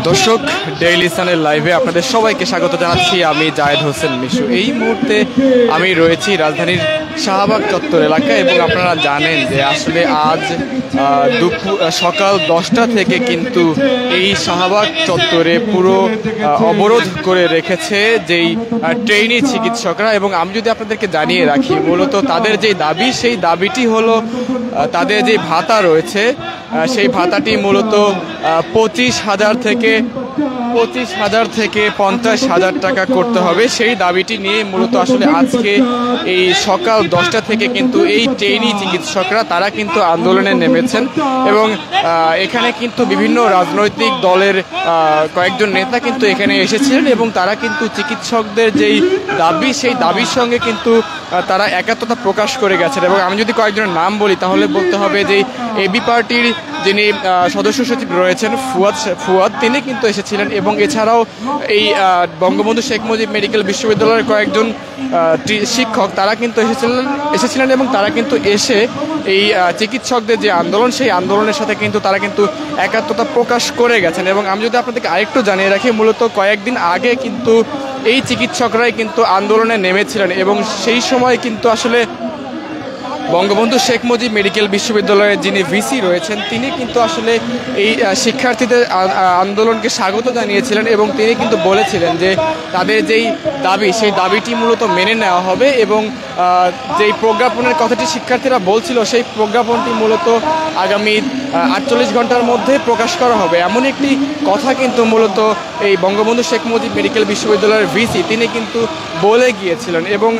দর্শক, ডেইলি সানের লাইভে আপনাদের সবাইকে স্বাগত জানাচ্ছি। আমি জায়েদ হোসেন মিশু। এই মুহূর্তে আমি রয়েছি রাজধানীর শাহবাগ চত্বর এলাকায় এবং আপনারা জানেন যে আসলে আজ সকাল 10টা থেকে কিন্তু এই শাহবাগ চত্বরে পুরো অবরোধ করে রেখেছে যেই ট্রেনি চিকিৎসকরা। এবং আমি যদি আপনাদেরকে জানিয়ে রাখি, মূলত তাদের যেই দাবি, সেই দাবিটি হলো তাদের যে ভাতা রয়েছে সেই ভাতাটি মূলত 25,000 থেকে 50,000 টাকা করতে হবে। সেই দাবিটি নিয়ে মূলত আসলে আজকে এই সকাল 10টা থেকে কিন্তু এই ট্রেনি চিকিৎসকরা তারা কিন্তু আন্দোলনে নেমেছেন। এবং এখানে কিন্তু বিভিন্ন রাজনৈতিক দলের কয়েকজন নেতা কিন্তু এখানে এসেছিলেন এবং তারা কিন্তু চিকিৎসকদের যেই দাবি, সেই দাবির সঙ্গে কিন্তু তারা একাত্মতা প্রকাশ করে গেছেন। এবং আমি যদি কয়েকজনের নাম বলি তাহলে বলতে হবে যে এবি পার্টির যিনি সদস্য সচিব রয়েছেন ফুয়াদ, তিনি কিন্তু এসেছিলেন। এবং এছাড়াও এই বঙ্গবন্ধু শেখ মুজিব মেডিকেল বিশ্ববিদ্যালয়ের কয়েকজন শিক্ষক তারা কিন্তু এসেছিলেন এবং তারা কিন্তু এসে এই চিকিৎসকদের যে আন্দোলন, সেই আন্দোলনের সাথে কিন্তু তারা কিন্তু একাত্মতা প্রকাশ করে গেছেন। এবং আমি যদি আপনাদেরকে আরেকটু জানিয়ে রাখি, মূলত কয়েকদিন আগে কিন্তু এই চিকিৎসকরাই কিন্তু আন্দোলনে নেমেছিলেন এবং সেই সময় কিন্তু আসলে বঙ্গবন্ধু শেখ মুজিব মেডিকেল বিশ্ববিদ্যালয়ের যিনি ভিসি রয়েছেন তিনি কিন্তু আসলে এই শিক্ষার্থীদের আন্দোলনকে স্বাগত জানিয়েছিলেন এবং তিনি কিন্তু বলেছিলেন যে তাদের যেই দাবি, সেই দাবিটি মূলত মেনে নেওয়া হবে। এবং যেই প্রজ্ঞাপনের কথাটি শিক্ষার্থীরা বলছিল, সেই প্রজ্ঞাপনটি মূলত আগামী 48 ঘন্টার মধ্যে প্রকাশ করা হবে, এমন একটি কথা কিন্তু মূলত এই বঙ্গবন্ধু শেখ মুজিব মেডিকেল বিশ্ববিদ্যালয়ের ভিসি তিনি কিন্তু বলে গিয়েছিলেন। এবং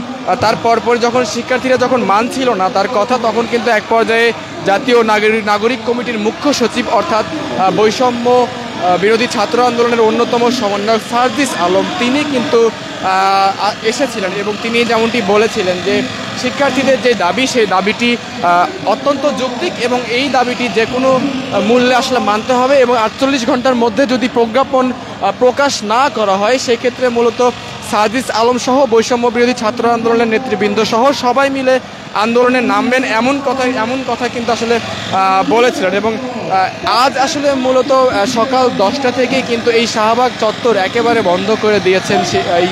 তার পরপর যখন শিক্ষার্থীরা যখন মানছিল না তার কথা, তখন কিন্তু এক পর্যায়ে জাতীয় নাগরিক কমিটির মুখ্য সচিব অর্থাৎ বৈষম্য বিরোধী ছাত্র আন্দোলনের অন্যতম সমন্বয়ক সার্জিস আলম তিনি কিন্তু এসেছিলেন এবং তিনি যেমনটি বলেছিলেন যে শিক্ষার্থীদের যে দাবি, সেই দাবিটি অত্যন্ত যৌক্তিক এবং এই দাবিটি যে কোনো মূল্যে আসলে মানতে হবে। এবং 48 ঘন্টার মধ্যে যদি প্রজ্ঞাপন প্রকাশ না করা হয়, সেক্ষেত্রে মূলত সার্জিস আলম সহ বৈষম্য বিরোধী ছাত্র আন্দোলনের নেতৃবৃন্দ সহ সবাই মিলে আন্দোলনে নামবেন, এমন কথা কিন্তু আসলে বলেছিলেন। এবং আজ আসলে মূলত সকাল 10টা থেকেই কিন্তু এই শাহবাগ চত্বর একেবারে বন্ধ করে দিয়েছেন এই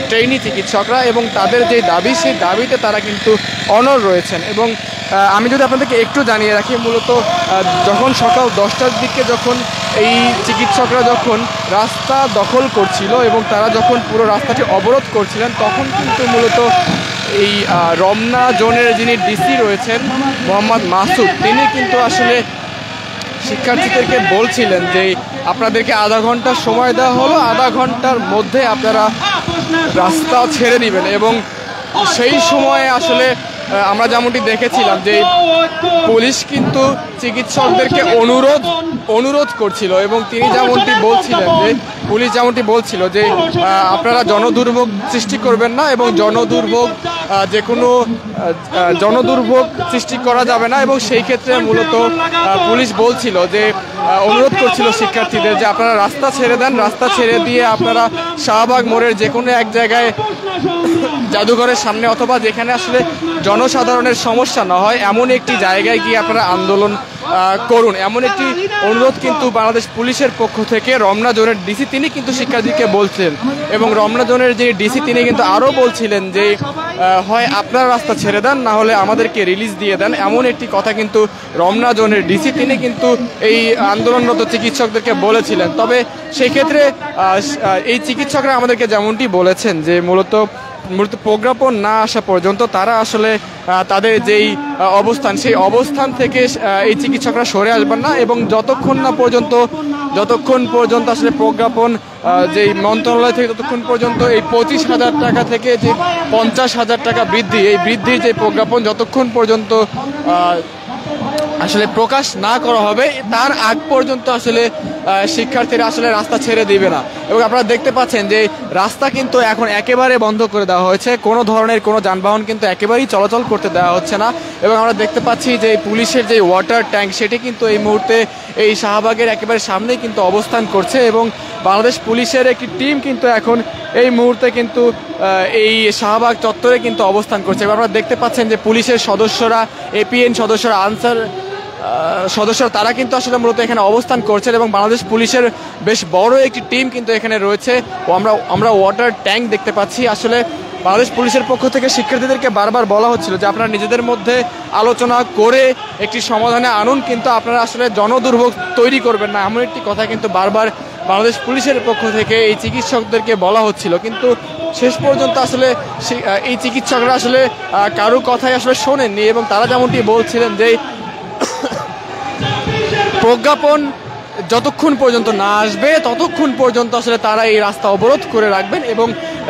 ট্রেনি চিকিৎসকরা এবং তাদের যে দাবি, সেই দাবিতে তারা কিন্তু অনড় রয়েছেন। এবং আমি যদি আপনাদেরকে একটু জানিয়ে রাখি, মূলত যখন সকাল 10টার দিকে যখন এই চিকিৎসকরা যখন রাস্তা দখল করছিল এবং তারা যখন পুরো রাস্তাটি অবরোধ করছিলেন, তখন কিন্তু মূলত এই রমনা জোনের যিনি ডিসি রয়েছেন মোহাম্মদ মাসুদ, তিনি কিন্তু আসলে শিক্ষার্থীদেরকে বলছিলেন যে আপনাদেরকে আধা ঘন্টা সময় দেওয়া হলো, আধা ঘন্টার মধ্যে আপনারা রাস্তা ছেড়ে দিবেন। এবং সেই সময়ে আসলে আমরা যেমনটি দেখেছিলাম যে পুলিশ কিন্তু চিকিৎসকদেরকে অনুরোধ করছিল এবং তিনি যেমনটি বলছিলেন যে পুলিশ যেমনটি বলছিল যে আপনারা জনদুর্ভোগ সৃষ্টি করবেন না এবং জনদুর্ভোগ সৃষ্টি করা যাবে না। এবং সেই ক্ষেত্রে মূলত পুলিশ বলছিল যে অনুরোধ করছিল শিক্ষার্থীদের যে আপনারা রাস্তা ছেড়ে দেন, রাস্তা ছেড়ে দিয়ে আপনারা শাহবাগ মোড়ের যে কোনো এক জায়গায় জাদুঘরের সামনে অথবা যেখানে আসলে জনসাধারণের সমস্যা না হয় এমন একটি জায়গায় গিয়ে আপনারা আন্দোলন করুন, এমন একটি অনুরোধ কিন্তু বাংলাদেশ পুলিশের পক্ষ থেকে রমনা জোনের ডিসি তিনি কিন্তু শিক্ষার্থীকে বলছেন। এবং রমনা জোনের যে ডিসি তিনি কিন্তু আরও বলছিলেন যে হয় আপনারা রাস্তা ছেড়ে দেন, না হলে আমাদেরকে রিলিজ দিয়ে দেন, এমন একটি কথা কিন্তু রমনা জোনের ডিসি তিনি কিন্তু এই আন্দোলনরত চিকিৎসকদেরকে বলেছিলেন। তবে সেই ক্ষেত্রে এই চিকিৎসকরা আমাদেরকে যেমনটি বলেছেন যে মূলত প্রজ্ঞাপন না আসা পর্যন্ত তারা আসলে তাদের যেই অবস্থান, সেই অবস্থান থেকে এই চিকিৎসকরা সরে আসবেন না। এবং যতক্ষণ পর্যন্ত আসলে প্রজ্ঞাপন যেই মন্ত্রণালয় থেকে ততক্ষণ পর্যন্ত এই 25,000 টাকা থেকে যে 50,000 টাকা বৃদ্ধি, এই বৃদ্ধির যে প্রজ্ঞাপন যতক্ষণ পর্যন্ত আসলে প্রকাশ না করা হবে, তার আগ পর্যন্ত আসলে শিক্ষার্থীরা আসলে রাস্তা ছেড়ে দিবে না। এবং আপনারা দেখতে পাচ্ছেন যে রাস্তা কিন্তু এখন একেবারে বন্ধ করে দেওয়া হয়েছে, কোনো ধরনের কোনো যানবাহন কিন্তু একেবারেই চলাচল করতে দেওয়া হচ্ছে না। এবং আমরা দেখতে পাচ্ছি যে পুলিশের যে ওয়াটার ট্যাঙ্ক, সেটি কিন্তু এই মুহূর্তে এই শাহবাগের একেবারে সামনেই কিন্তু অবস্থান করছে। এবং বাংলাদেশ পুলিশের একটি টিম কিন্তু এখন এই মুহূর্তে কিন্তু এই শাহবাগ চত্বরে কিন্তু অবস্থান করছে। এবং আপনারা দেখতে পাচ্ছেন যে পুলিশের সদস্যরা, এপিএন সদস্যরা, সদস্যরা তারা কিন্তু আসলে মূলত এখানে অবস্থান করছেন এবং বাংলাদেশ পুলিশের বেশ বড় একটি টিম কিন্তু এখানে রয়েছে। ও আমরা ওয়াটার ট্যাঙ্ক দেখতে পাচ্ছি। আসলে বাংলাদেশ পুলিশের পক্ষ থেকে শিক্ষার্থীদেরকে বারবার বলা হচ্ছিল যে আপনারা নিজেদের মধ্যে আলোচনা করে একটি সমাধানে আনুন, কিন্তু আপনারা আসলে জনদুর্ভোগ তৈরি করবেন না, এমন একটি কথা কিন্তু বারবার বাংলাদেশ পুলিশের পক্ষ থেকে এই চিকিৎসকদেরকে বলা হচ্ছিল। কিন্তু শেষ পর্যন্ত আসলে এই চিকিৎসকরা আসলে কারো কথাই আসলে শোনেননি এবং তারা যেমনটি বলছিলেন যে প্রজ্ঞাপন যতক্ষণ পর্যন্ত না আসবে ততক্ষণ পর্যন্ত আসলে তারা এই রাস্তা অবরোধ করে রাখবেন এবং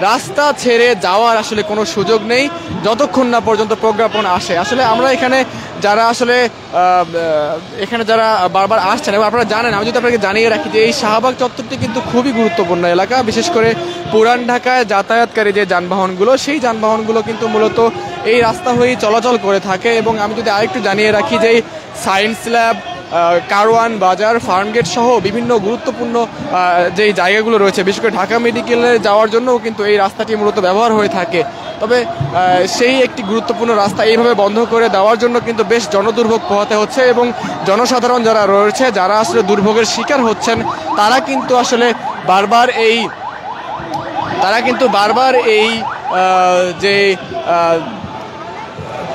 রাস্তা ছেড়ে যাওয়ার আসলে কোনো সুযোগ নেই যতক্ষণ না পর্যন্ত প্রজ্ঞাপন আসে। আসলে আমরা এখানে যারা আসলে যারা বারবার আসছেন এবং আপনারা জানেন, আমি যদি আপনাকে জানিয়ে রাখি যে এই শাহবাগ চত্বরটি কিন্তু খুবই গুরুত্বপূর্ণ এলাকা, বিশেষ করে পুরান ঢাকায় যাতায়াতকারী যে যানবাহনগুলো সেই যানবাহনগুলো কিন্তু মূলত এই রাস্তা হয়েই চলাচল করে থাকে। এবং আমি যদি আরেকটু জানিয়ে রাখি যে সায়েন্স ল্যাব, কারওয়ান বাজার, ফার্মগেট সহ বিভিন্ন গুরুত্বপূর্ণ যেই জায়গাগুলো রয়েছে, বিশেষ করে ঢাকা মেডিকেলে যাওয়ার জন্যও কিন্তু এই রাস্তাটি মূলত ব্যবহার হয়ে থাকে। তবে সেই একটি গুরুত্বপূর্ণ রাস্তা এইভাবে বন্ধ করে দেওয়ার জন্য কিন্তু বেশ জনদুর্ভোগ পোহাতে হচ্ছে এবং জনসাধারণ যারা রয়েছে, যারা আসলে দুর্ভোগের শিকার হচ্ছেন, তারা কিন্তু আসলে বারবার এই যে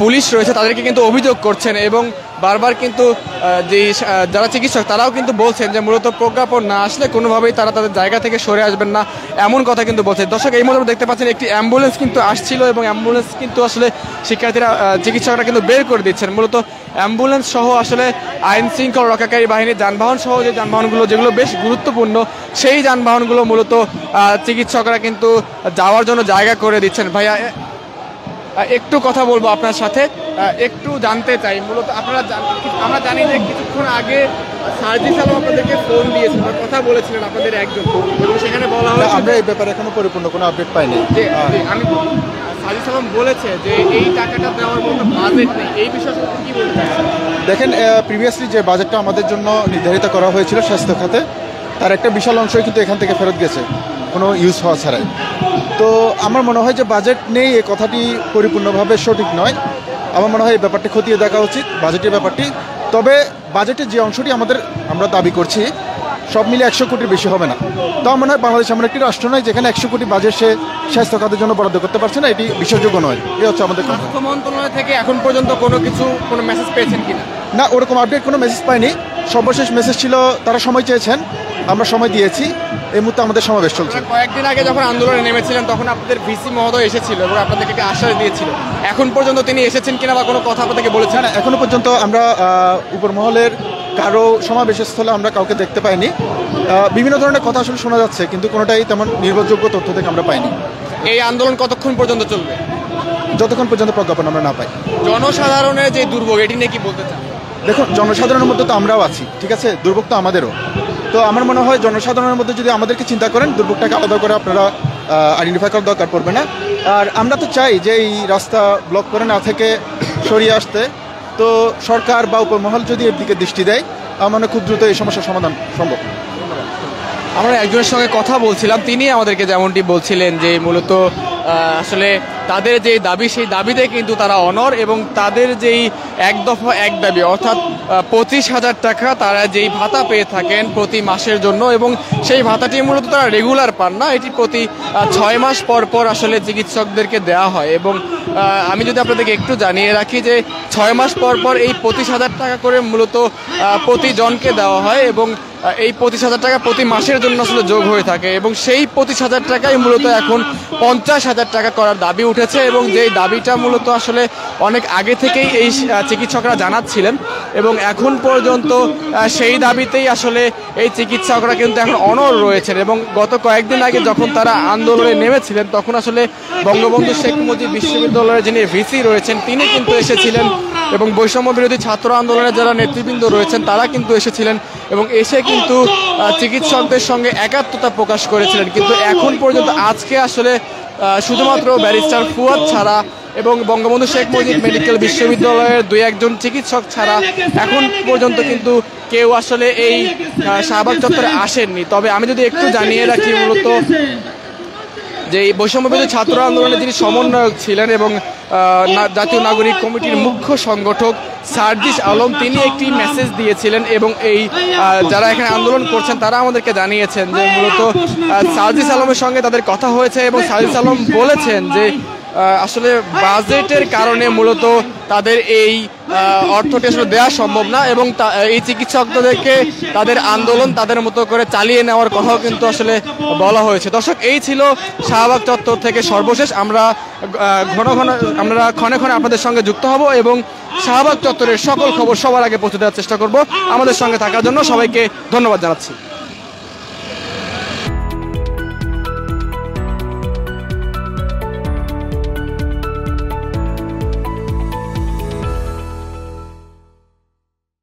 পুলিশ রয়েছে তাদেরকে কিন্তু অভিযোগ করছেন এবং বারবার কিন্তু যারা চিকিৎসক তারাও কিন্তু বলছেন যে মূলত প্রজ্ঞাপন না আসলে কোনোভাবেই তারা তাদের জায়গা থেকে সরে আসবেন না, এমন কথা কিন্তু বলছেন। দর্শক, এই মুহূর্তে দেখতে পাচ্ছেন একটি অ্যাম্বুলেন্স কিন্তু আসছিল এবং অ্যাম্বুলেন্স কিন্তু আসলে চিকিৎসকরা কিন্তু বের করে দিচ্ছেন। মূলত অ্যাম্বুলেন্স সহ আসলে আইন শৃঙ্খলা রক্ষাকারী বাহিনীর যানবাহন সহ যে যানবাহনগুলো যেগুলো বেশ গুরুত্বপূর্ণ সেই যানবাহনগুলো মূলত চিকিৎসকরা কিন্তু যাওয়ার জন্য জায়গা করে দিচ্ছেন। ভাইয়া, একটু কথা বলবো আপনার সাথে, একটু জানতে চাই মূলত আমরা জানি যে কিছুক্ষণ আগে সার্জিস আলম আপনাদেরকে ফোন দিয়েছেন বা কথা বলেছিলেন আপনাদের একজন, এবং সেখানে বলা হয়েছে আমরা এই ব্যাপারে এখনো পরিপূর্ণ কোনো আপডেট পাইনি। আমি সার্জিস আলম বলেছে যে এই টাকাটা দেওয়ার মতো বাজেট নেই, এই বিষয়ে কি বলতে চাচ্ছেন? দেখেন, প্রিভিয়াসলি যে বাজেটটা আমাদের জন্য নির্ধারিত করা হয়েছিল স্বাস্থ্য খাতে, তার একটা বিশাল অংশই কিন্তু এখান থেকে ফেরত গেছে কোনো ইউজ হওয়া ছাড়াই। তো আমার মনে হয় যে বাজেট নেই এই কথাটি পরিপূর্ণভাবে সঠিক নয়। আমার মনে হয় এই ব্যাপারটি খতিয়ে দেখা উচিত, বাজেটের ব্যাপারটি। তবে বাজেটের যে অংশটি আমরা দাবি করছি সব মিলে 100 কোটির বেশি হবে না। তো আমার মনে হয় বাংলাদেশ এমন একটি রাষ্ট্র নয় যেখানে 100 কোটি বাজেট সে স্বাস্থ্য খাতের জন্য বরাদ্দ করতে পারছে না, এটি বিশ্বাসযোগ্য নয়। এই হচ্ছে আমাদের কথা। স্বাস্থ্য মন্ত্রণালয় থেকে এখন পর্যন্ত কোনো মেসেজ পেয়েছেন কিনা? না, ওরকম আপডেট কোনো মেসেজ পাইনি। সর্বশেষ মেসেজ ছিল তারা সময় চেয়েছেন, আমরা সময় দিয়েছি। এই মুহূর্তে আমাদের সমাবেশ চলছে। কয়েকদিন আগে যখন আন্দোলনে নেমেছিলেন তখন আপনাদের ভিসি মহোদয় এসেছিল এবং আপনাদেরকে একটা আশ্বাস দিয়েছিল, এখন পর্যন্ত তিনি এসেছেন কিনা বা কোনো কথা আপনাদেরকে বলেছেন? না, এখনো পর্যন্ত আমরা উপর মহলের কারো সমাবেশের স্থলে আমরা কাউকে দেখতে পাইনি। বিভিন্ন ধরনের কথা আসলে শোনা যাচ্ছে, কিন্তু কোনোটাই তেমন নির্ভরযোগ্য তথ্য থেকে আমরা পাইনি। এই আন্দোলন কতক্ষণ পর্যন্ত চলবে? যতক্ষণ পর্যন্ত প্রজ্ঞাপন আমরা না পাই। জনসাধারণের যে দুর্ভোগ, এটি নিয়ে কি বলতে চান? দেখুন, জনসাধারণের মধ্যে তো আমরাও আছি, ঠিক আছে, দুর্ভোগ তো আমাদেরও। তো আমার মনে হয় জনসাধারণের মধ্যে যদি আমাদেরকে চিন্তা করেন, দুর্ভোগটাকে আলাদা করে আপনারা আইডেন্টিফাই করার দরকার পড়বে না। আর আমরা তো চাই যে এই রাস্তা ব্লক করে না থেকে সরিয়ে আসতে। তো সরকার বা উপমহল যদি এর দিকে দৃষ্টি দেয়, আমার মনে খুব দ্রুত এই সমস্যার সমাধান সম্ভব। আমরা একজনের সঙ্গে কথা বলছিলাম, তিনি আমাদেরকে যেমনটি বলছিলেন যে মূলত আসলে তাদের যে দাবি সেই দাবিতে কিন্তু তারা অনড় এবং তাদের যেই এক দফা এক দাবি অর্থাৎ 25,000 টাকা তারা যেই ভাতা পেয়ে থাকেন প্রতি মাসের জন্য, এবং সেই ভাতাটি মূলত তারা রেগুলার পান না, এটি প্রতি 6 মাস পর পর আসলে চিকিৎসকদেরকে দেওয়া হয়। এবং আমি যদি আপনাদেরকে একটু জানিয়ে রাখি যে 6 মাস পর পর এই 25,000 টাকা করে মূলত প্রতিজনকে দেওয়া হয় এবং এই 25,000 টাকা প্রতি মাসের জন্য আসলে যোগ হয়ে থাকে এবং সেই 25,000 টাকাই মূলত এখন 50,000 টাকা করার দাবি উঠেছে। এবং যেই দাবিটা মূলত আসলে অনেক আগে থেকেই এই চিকিৎসকরা জানাচ্ছিলেন এবং এখন পর্যন্ত সেই দাবিতেই আসলে এই চিকিৎসকরা কিন্তু এখন অনড় রয়েছেন। এবং গত কয়েকদিন আগে যখন তারা আন্দোলনে নেমেছিলেন তখন আসলে বঙ্গবন্ধু শেখ মুজিব বিশ্ববিদ্যালয়ের যিনি ভিসি রয়েছেন তিনি কিন্তু এসেছিলেন এবং বৈষম্য বিরোধী ছাত্র আন্দোলনের যারা নেতৃবৃন্দ রয়েছেন তারা কিন্তু এসেছিলেন এবং এসে কিন্তু চিকিৎসকদের সঙ্গে একাত্মতা প্রকাশ করেছিলেন। কিন্তু এখন পর্যন্ত আজকে আসলে শুধুমাত্র ব্যারিস্টার ফুয়াদ ছাড়া এবং বঙ্গবন্ধু শেখ মুজিব মেডিকেল বিশ্ববিদ্যালয়ের 2-1 চিকিৎসক ছাড়া এখন পর্যন্ত কিন্তু কেউ আসলে এই শাহবাগ চত্বরে আসেননি। তবে আমি যদি একটু জানিয়ে রাখি, মূলত যে এই বৈষম্য বিরোধী ছাত্র আন্দোলনে যিনি সমন্বয়ক ছিলেন এবং জাতীয় নাগরিক কমিটির মুখ্য সংগঠক সার্জিস আলম তিনি একটি মেসেজ দিয়েছিলেন এবং এই যারা এখানে আন্দোলন করছেন তারা আমাদেরকে জানিয়েছেন যে মূলত সার্জিস আলমের সঙ্গে তাদের কথা হয়েছে এবং সার্জিস আলম বলেছেন যে আসলে বাজেটের কারণে মূলত তাদের এই অর্থটি আসলে দেওয়া সম্ভব না এবং এই চিকিৎসকদেরকে তাদের আন্দোলন তাদের মতো করে চালিয়ে নেওয়ার কথাও কিন্তু আসলে বলা হয়েছে। দর্শক, এই ছিল শাহবাগ চত্বর থেকে সর্বশেষ। আমরা ক্ষণে ক্ষণে আপনাদের সঙ্গে যুক্ত হব এবং শাহবাগ চত্বরের সকল খবর সবার আগে পৌঁছে দেওয়ার চেষ্টা করব। আমাদের সঙ্গে থাকার জন্য সবাইকে ধন্যবাদ জানাচ্ছি।